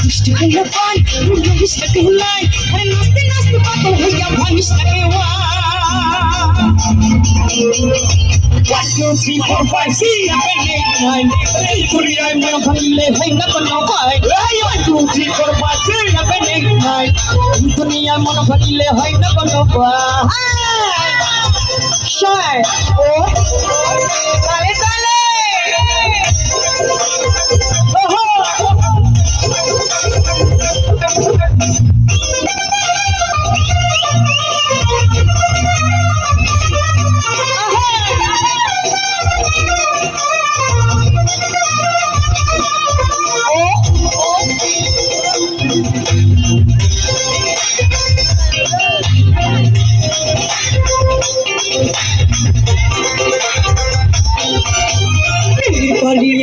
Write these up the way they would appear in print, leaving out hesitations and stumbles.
দুষ্ট হইয়া পান রহিসটাকে হুলাই আরে নাচতে নাচতে পাগল হইয়া ভাঙিসটাকে ওয়া 1 2 3 4 5 6 7 8 9 এই করি আই মন ভাঙলে ভাই না কোনো পায় 1 2 3 4 5 6 7 8 9 দুনিয়া মন ভাঙলে হয় না কোনো পায় শায় ও তালে তালে ওহো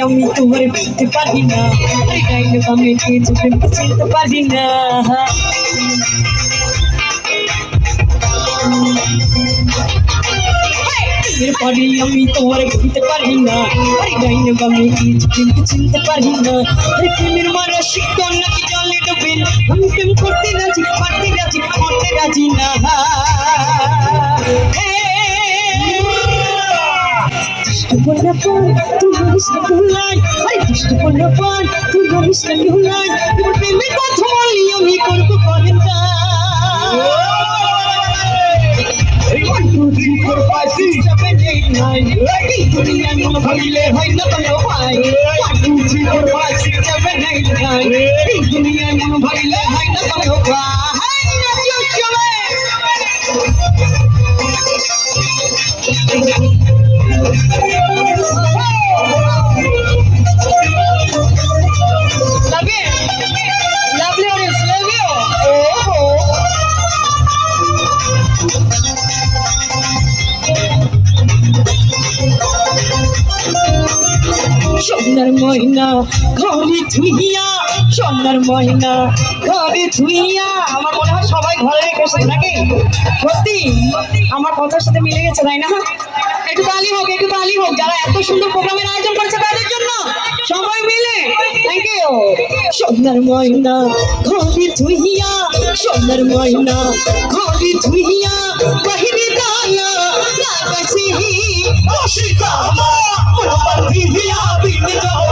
আমি তোমার বুঝতে পারি না আমি কিছু চিনতে পারি না এরপরে আমি তোমার বুঝতে পারি না আমি কিছু চিনতে পারি না প্রেমের মারা শিক্ষণ নাকি জলে ডুবেন আমি প্রেম করতে রাজি করতে রাজি না Bunda pun, tu habis terulai. Hai, dusta bunda pun, tu habis terulai. Berpemi patrol yang ikut ku komentar. 1 2 3 4 5 6 7 8 9. Lagi dunia yang bhagile hai na kano pai. 1 2 3 4 5 6 7 8 9. Lagi dunia yang bhagile hai na kano pai. Hai na chole. সোনার ময়না ঘরে ধুইয়া সোনার ময়না ঘরে ধুইয়া আমার মনে হয় সবাই ঘরে রেখেছে নাকি সত্যি আমার কথার সাথে মিলে গেছে তাই না একটু তালি হোক যারা এত সুন্দর প্রোগ্রামের আয়োজন করছে তাদের জন্য সবাই মিলে থ্যাংক ইউ সোনার ময়না ঘরে ধুইয়া সোনার ময়না ঘরে ধুইয়া বাহিরে দাঁড়া লাগাছি রসিকা মা মনবান্ধিয়া বিন যাও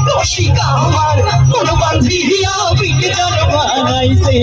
রসিকা আমার মনবান্ধিয়া বিন যাও বানাইছে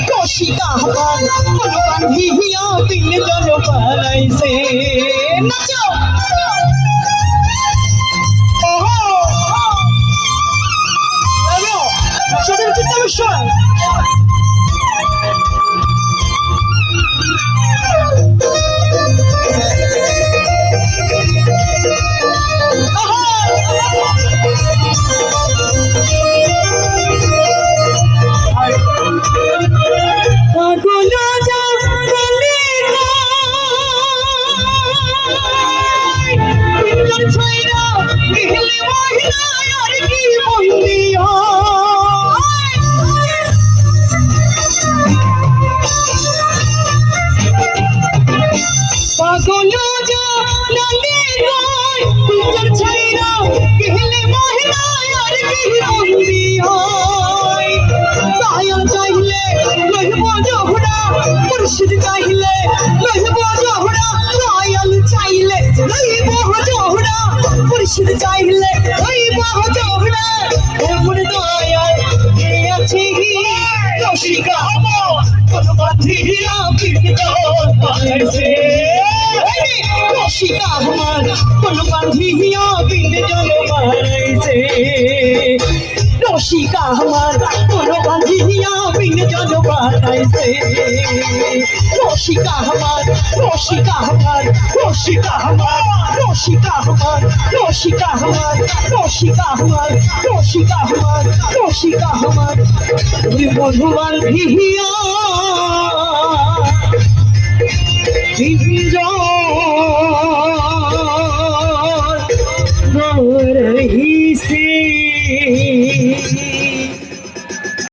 Koshika haman, manubandhiya din jano palaise. Nacho. Nacho kita bersyukur. ওই মহাজোহরা পরিষদ চাইলে ওই মহাজোহরা এমন দয়াল কে আছে রসিকা কোন বাঁধিয়া বিন্দর পাইছে রসিকা আমার কোন বাঁধিয়া বিন্দর পাইছে রসিকা আমার কোন বাঁধিয়া বিন্দর পাইছে রসিকা আমার রসিকা আমার রসিকা আমার রসিকা আমার রসিকা আমার রসিকা আমার রসিকা আমার রসিকা আমার বন্ধু বান্ধিয়া রহিছে